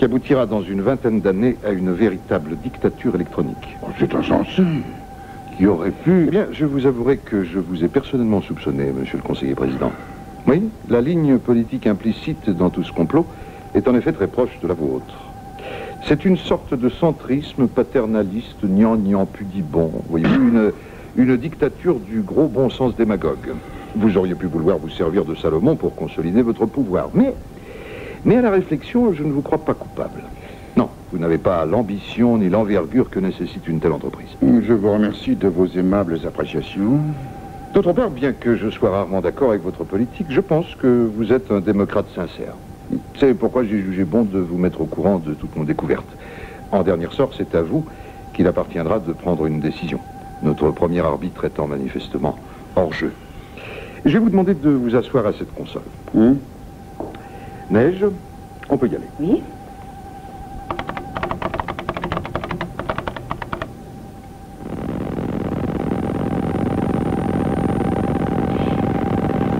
qui aboutira dans une vingtaine d'années à une véritable dictature électronique. Oh, c'est insensé. Qui aurait pu... Eh bien, je vous avouerai que je vous ai personnellement soupçonné, monsieur le conseiller président. Oui, la ligne politique implicite dans tout ce complot est en effet très proche de la vôtre. C'est une sorte de centrisme paternaliste, gnangnan pudibond, voyez-vous, une dictature du gros bon sens démagogue. Vous auriez pu vouloir vous servir de Salomon pour consolider votre pouvoir, mais à la réflexion, je ne vous crois pas coupable. Non, vous n'avez pas l'ambition ni l'envergure que nécessite une telle entreprise. Je vous remercie de vos aimables appréciations. D'autre part, bien que je sois rarement d'accord avec votre politique, je pense que vous êtes un démocrate sincère. C'est pourquoi j'ai jugé bon de vous mettre au courant de toutes nos découvertes. En dernier sort, c'est à vous qu'il appartiendra de prendre une décision. Notre premier arbitre étant manifestement hors jeu. Je vais vous demander de vous asseoir à cette console. Neige, on peut y aller. Oui.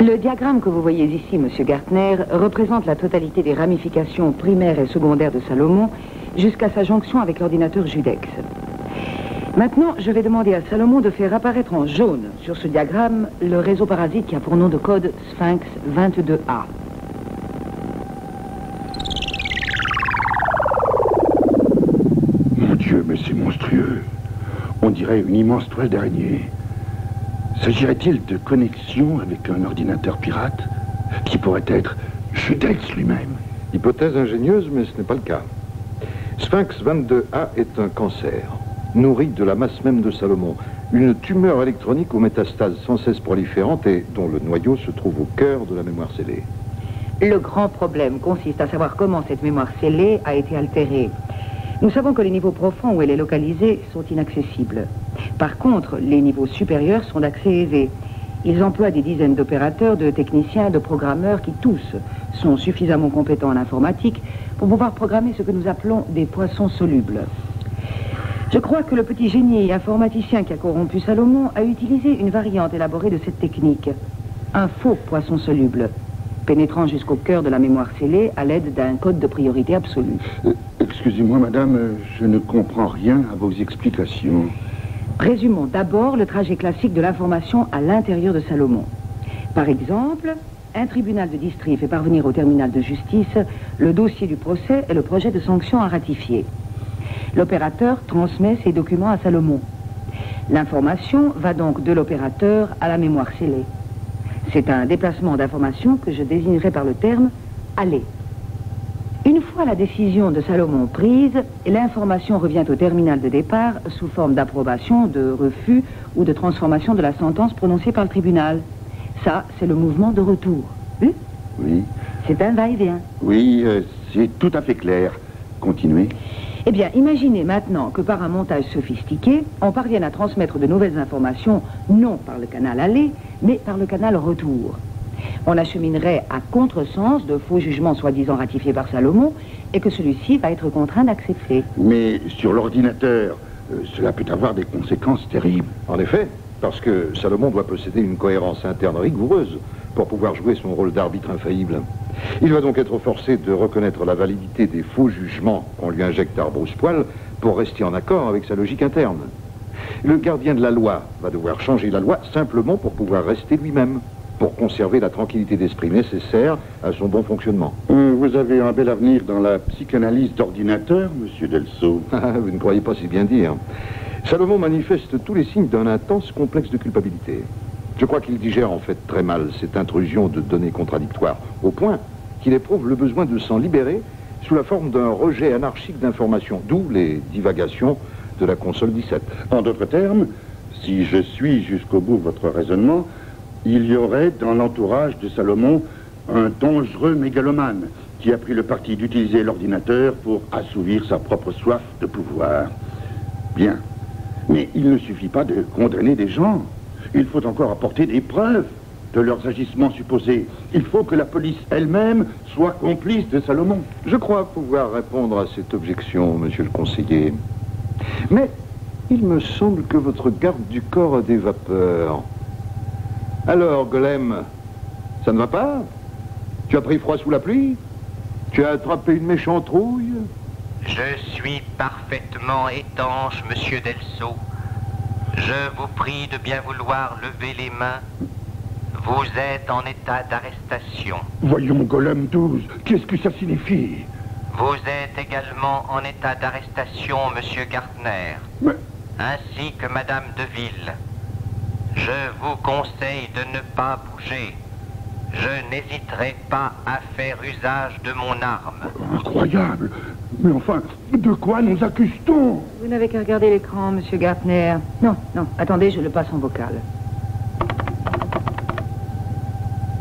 Le diagramme que vous voyez ici, Monsieur Gartner, représente la totalité des ramifications primaires et secondaires de Salomon jusqu'à sa jonction avec l'ordinateur Judex. Maintenant, je vais demander à Salomon de faire apparaître en jaune sur ce diagramme le réseau parasite qui a pour nom de code Sphinx 22A. Mon Dieu, mais c'est monstrueux. On dirait une immense toile d'araignée. S'agirait-il de connexion avec un ordinateur pirate qui pourrait être Judex lui-même? Hypothèse ingénieuse, mais ce n'est pas le cas. Sphinx 22A est un cancer, nourri de la masse même de Salomon. Une tumeur électronique aux métastases sans cesse proliférantes et dont le noyau se trouve au cœur de la mémoire scellée. Le grand problème consiste à savoir comment cette mémoire scellée a été altérée. Nous savons que les niveaux profonds où elle est localisée sont inaccessibles. Par contre, les niveaux supérieurs sont d'accès aisé. Ils emploient des dizaines d'opérateurs, de techniciens, de programmeurs qui tous sont suffisamment compétents en informatique pour pouvoir programmer ce que nous appelons des poissons solubles. Je crois que le petit génie informaticien qui a corrompu Salomon a utilisé une variante élaborée de cette technique. Un faux poisson soluble, pénétrant jusqu'au cœur de la mémoire scellée à l'aide d'un code de priorité absolue. Excusez-moi, madame, je ne comprends rien à vos explications. Résumons d'abord le trajet classique de l'information à l'intérieur de Salomon. Par exemple, un tribunal de district fait parvenir au terminal de justice le dossier du procès et le projet de sanction à ratifier. L'opérateur transmet ces documents à Salomon. L'information va donc de l'opérateur à la mémoire scellée. C'est un déplacement d'information que je désignerai par le terme « aller ». Une fois la décision de Salomon prise, l'information revient au terminal de départ sous forme d'approbation, de refus ou de transformation de la sentence prononcée par le tribunal. Ça, c'est le mouvement de retour. Oui. C'est un va-et-vient. Oui, c'est tout à fait clair. Continuez. Eh bien, imaginez maintenant que par un montage sophistiqué, on parvienne à transmettre de nouvelles informations, non par le canal aller, mais par le canal retour. On acheminerait à contresens de faux jugements soi-disant ratifiés par Salomon et que celui-ci va être contraint d'accepter. Mais sur l'ordinateur, cela peut avoir des conséquences terribles. En effet, parce que Salomon doit posséder une cohérence interne rigoureuse pour pouvoir jouer son rôle d'arbitre infaillible. Il va donc être forcé de reconnaître la validité des faux jugements qu'on lui injecte à rebrousse-poil pour rester en accord avec sa logique interne. Le gardien de la loi va devoir changer la loi simplement pour pouvoir rester lui-même, pour conserver la tranquillité d'esprit nécessaire à son bon fonctionnement. Vous avez un bel avenir dans la psychanalyse d'ordinateur, monsieur Delso. Vous ne croyez pas si bien dire. Salomon manifeste tous les signes d'un intense complexe de culpabilité. Je crois qu'il digère en fait très mal cette intrusion de données contradictoires, au point qu'il éprouve le besoin de s'en libérer sous la forme d'un rejet anarchique d'informations, d'où les divagations de la console 17. En d'autres termes, si je suis jusqu'au bout votre raisonnement, il y aurait dans l'entourage de Salomon un dangereux mégalomane qui a pris le parti d'utiliser l'ordinateur pour assouvir sa propre soif de pouvoir. Bien, mais il ne suffit pas de condamner des gens. Il faut encore apporter des preuves de leurs agissements supposés. Il faut que la police elle-même soit complice de Salomon. Je crois pouvoir répondre à cette objection, monsieur le conseiller. Mais il me semble que votre garde du corps a des vapeurs. Alors, Golem, ça ne va pas? Tu as pris froid sous la pluie? Tu as attrapé une méchante rouille? Je suis parfaitement étanche, monsieur Delso. Je vous prie de bien vouloir lever les mains. Vous êtes en état d'arrestation. Voyons, Golem 12, qu'est-ce que ça signifie? Vous êtes également en état d'arrestation, monsieur Gartner. Mais... ainsi que madame Deville. Je vous conseille de ne pas bouger. Je n'hésiterai pas à faire usage de mon arme. Incroyable. Mais enfin, de quoi nous accuse-t-on? Vous n'avez qu'à regarder l'écran, monsieur Gartner. Non, non, attendez, je le passe en vocal.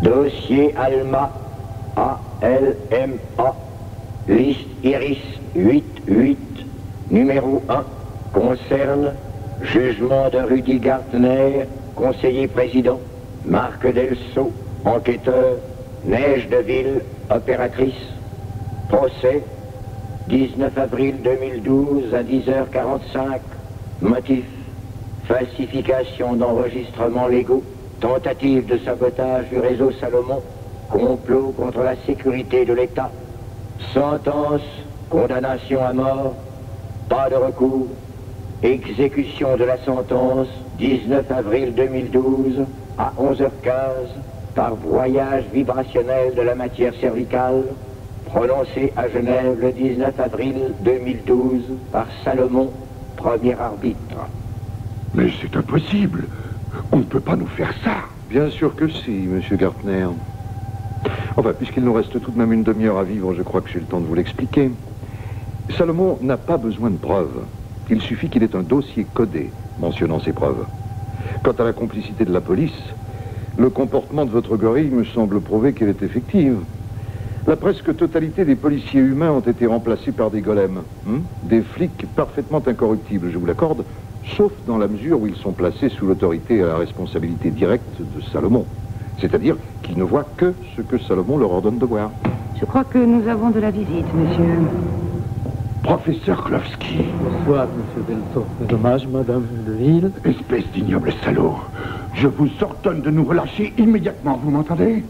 Dossier Alma, A-L-M-A, liste Iris 88, numéro 1, concerne jugement de Rudy Gartner, conseiller président, Marc Delso, enquêteur, Neige de Ville, opératrice, procès, 19 avril 2012 à 10h45, motif, falsification d'enregistrements légaux, tentative de sabotage du réseau Salomon, complot contre la sécurité de l'État, sentence, condamnation à mort, pas de recours, exécution de la sentence, 19 avril 2012 à 11h15, par broyage vibrationnel de la matière cervicale, prononcé à Genève le 19 avril 2012 par Salomon, premier arbitre. Mais c'est impossible. On ne peut pas nous faire ça. Bien sûr que si, monsieur Gartner. Enfin, puisqu'il nous reste tout de même une demi-heure à vivre, je crois que j'ai le temps de vous l'expliquer. Salomon n'a pas besoin de preuves. Il suffit qu'il ait un dossier codé mentionnant ses preuves. Quant à la complicité de la police, le comportement de votre gorille me semble prouver qu'elle est effective. La presque totalité des policiers humains ont été remplacés par des golems. Des flics parfaitement incorruptibles, je vous l'accorde, sauf dans la mesure où ils sont placés sous l'autorité et la responsabilité directe de Salomon. C'est-à-dire qu'ils ne voient que ce que Salomon leur ordonne de voir. Je crois que nous avons de la visite, monsieur. Professeur Klovski. Bonsoir, monsieur Delso. Dommage, madame Deville. Espèce d'ignoble salaud. Je vous ordonne de nous relâcher immédiatement, vous m'entendez?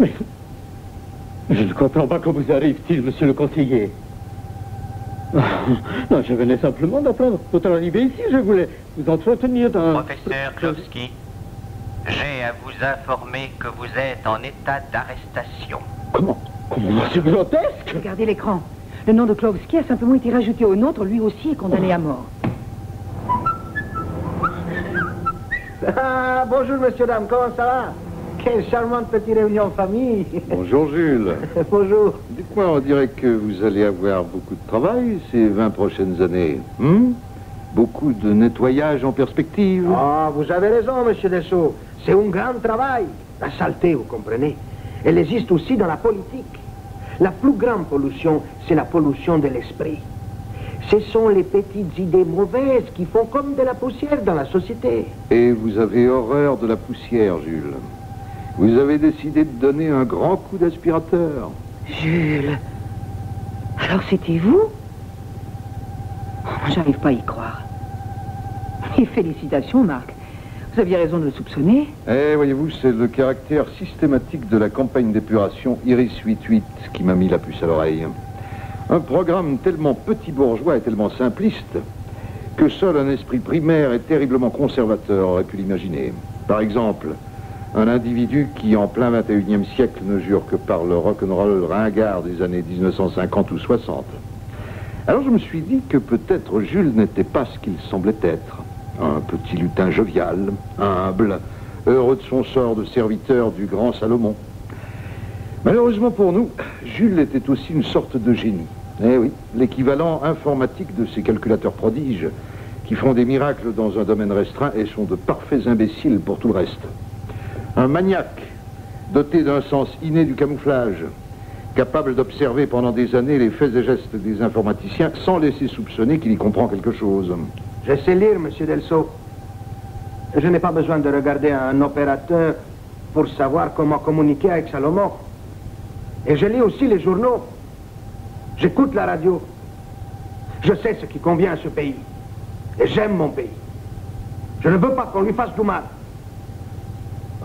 Mais je ne comprends pas comment vous arrive-t-il, monsieur le conseiller. Non, je venais simplement d'apprendre votre arrivée ici. Je voulais vous entretenir d'un... Professeur Klovski, j'ai à vous informer que vous êtes en état d'arrestation. Comment? Comment, c'est grotesque? Regardez l'écran. Le nom de Klovski a simplement été rajouté au nôtre. Lui aussi est condamné à mort. Ah, bonjour, monsieur, dame, comment ça va? Quelle charmante petite réunion en famille. Bonjour, Jules. Bonjour. Dites-moi, on dirait que vous allez avoir beaucoup de travail ces 20 prochaines années. Beaucoup de nettoyage en perspective. Ah, vous avez raison, monsieur Delso. C'est un grand travail. La saleté, vous comprenez. Elle existe aussi dans la politique. La plus grande pollution, c'est la pollution de l'esprit. Ce sont les petites idées mauvaises qui font comme de la poussière dans la société. Et vous avez horreur de la poussière, Jules. Vous avez décidé de donner un grand coup d'aspirateur. Jules. Alors c'était vous? J'arrive pas à y croire. Et félicitations, Marc. Vous aviez raison de le soupçonner. Eh, voyez-vous, c'est le caractère systématique de la campagne d'épuration Iris 88 qui m'a mis la puce à l'oreille. Un programme tellement petit bourgeois et tellement simpliste que seul un esprit primaire et terriblement conservateur aurait pu l'imaginer. Par exemple, un individu qui, en plein 21e siècle, ne jure que par le rock'n'roll ringard des années 1950 ou 60. Alors je me suis dit que peut-être Jules n'était pas ce qu'il semblait être. Un petit lutin jovial, humble, heureux de son sort de serviteur du grand Salomon. Malheureusement pour nous, Jules était aussi une sorte de génie. Eh oui, l'équivalent informatique de ces calculateurs prodiges qui font des miracles dans un domaine restreint et sont de parfaits imbéciles pour tout le reste. Un maniaque, doté d'un sens inné du camouflage, capable d'observer pendant des années les faits et gestes des informaticiens sans laisser soupçonner qu'il y comprend quelque chose. Je sais lire, monsieur Delso. Je n'ai pas besoin de regarder un opérateur pour savoir comment communiquer avec Salomon. Et je lis aussi les journaux. J'écoute la radio. Je sais ce qui convient à ce pays. Et j'aime mon pays. Je ne veux pas qu'on lui fasse du mal.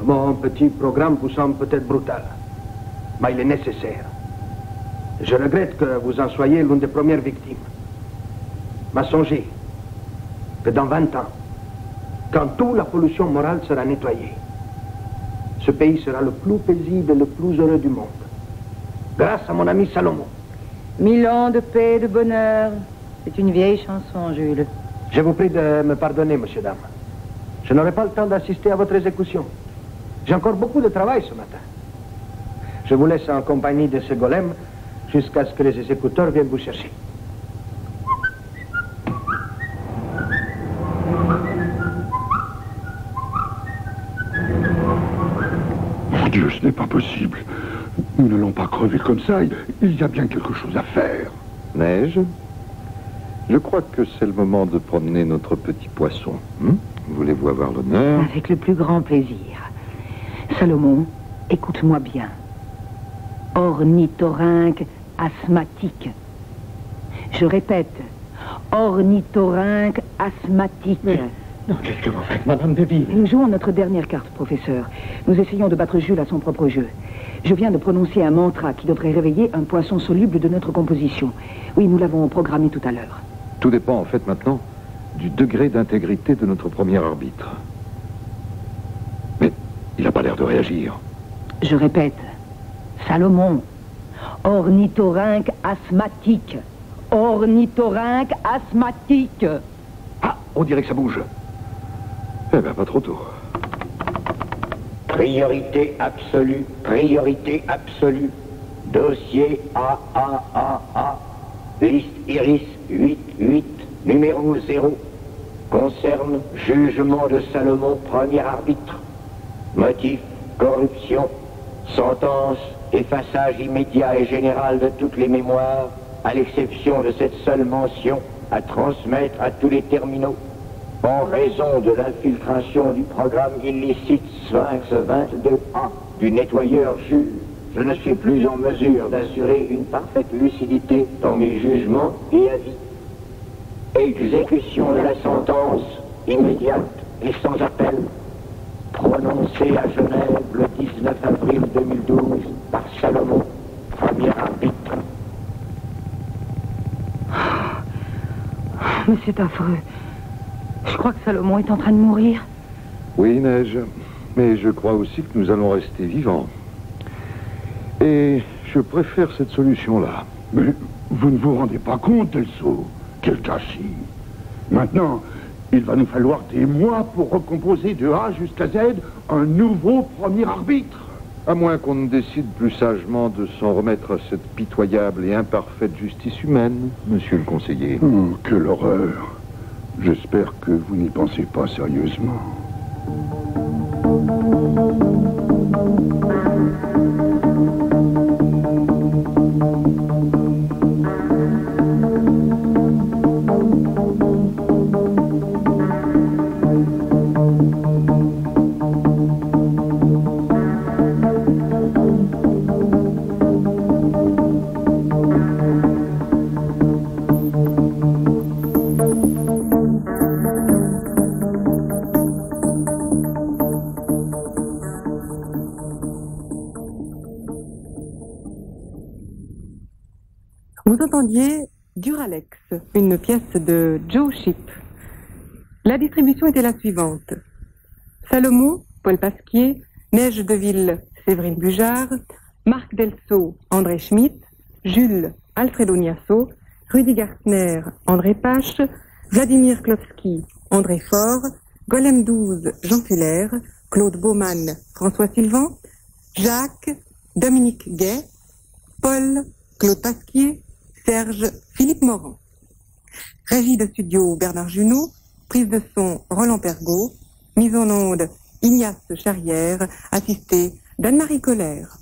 Mon petit programme vous semble peut-être brutal. Mais il est nécessaire. Je regrette que vous en soyez l'une des premières victimes. Mais songez que dans 20 ans, quand toute la pollution morale sera nettoyée, ce pays sera le plus paisible et le plus heureux du monde. Grâce à mon ami Salomon. 1000 ans de paix et de bonheur. C'est une vieille chanson, Jules. Je vous prie de me pardonner, monsieur, dame. Je n'aurai pas le temps d'assister à votre exécution. J'ai encore beaucoup de travail ce matin. Je vous laisse en compagnie de ce golem jusqu'à ce que les exécuteurs viennent vous chercher. Mon Dieu, ce n'est pas possible. Nous n'allons pas crever comme ça. Il y a bien quelque chose à faire. Neige, je crois que c'est le moment de promener notre petit poisson. Voulez-vous avoir l'honneur? Avec le plus grand plaisir. Salomon, écoute-moi bien. Ornithorynque asthmatique. Je répète, ornithorynque asthmatique. Non, qu'est-ce que vous faites, Madame Deville? Nous jouons notre dernière carte, professeur. Nous essayons de battre Jules à son propre jeu. Je viens de prononcer un mantra qui devrait réveiller un poisson soluble de notre composition. Oui, nous l'avons programmé tout à l'heure. Tout dépend en fait maintenant du degré d'intégrité de notre premier arbitre. Mais il n'a pas l'air de réagir. Je répète, Salomon, ornithorynque asthmatique. Ornithorynque asthmatique. Ah, on dirait que ça bouge. Eh ben, pas trop tôt. Priorité absolue, priorité absolue. Dossier AAAA. Liste Iris 88, numéro 0. Concerne jugement de Salomon, premier arbitre. Motif, corruption. Sentence, effaçage immédiat et général de toutes les mémoires, à l'exception de cette seule mention, à transmettre à tous les terminaux. En raison de l'infiltration du programme illicite Sphinx 22A du nettoyeur Jules, je ne suis plus en mesure d'assurer une parfaite lucidité dans mes jugements et avis. Exécution de la sentence immédiate et sans appel, prononcée à Genève le 19 avril 2012 par Salomon, premier arbitre. Mais c'est affreux. Je crois que Salomon est en train de mourir. Oui, Neige, mais je crois aussi que nous allons rester vivants. Et je préfère cette solution-là. Mais vous ne vous rendez pas compte, Elso? Quel gâchis! Maintenant, il va nous falloir des mois pour recomposer de A jusqu'à Z un nouveau premier arbitre. À moins qu'on ne décide plus sagement de s'en remettre à cette pitoyable et imparfaite justice humaine, monsieur le conseiller. Oh, quelle horreur! J'espère que vous n'y pensez pas sérieusement. Vous entendiez Duralex, une pièce de Joe Shipp. La distribution était la suivante. Salomon, Paul Pasquier, Neige Deville, Séverine Bujard, Marc Delso, André Schmitt, Jules, Alfredo Niasso, Rudy Gartner, André Pache, Vladimir Klopski, André Faure, Golem 12, Jean Fuller, Claude Baumann, François Sylvain, Jacques, Dominique Gay, Paul, Claude Pasquier, Serge, Philippe Morand. Régie de studio Bernard Junot, prise de son Roland Pergaud, mise en onde Ignace Charrière, assistée d'Anne-Marie Colère.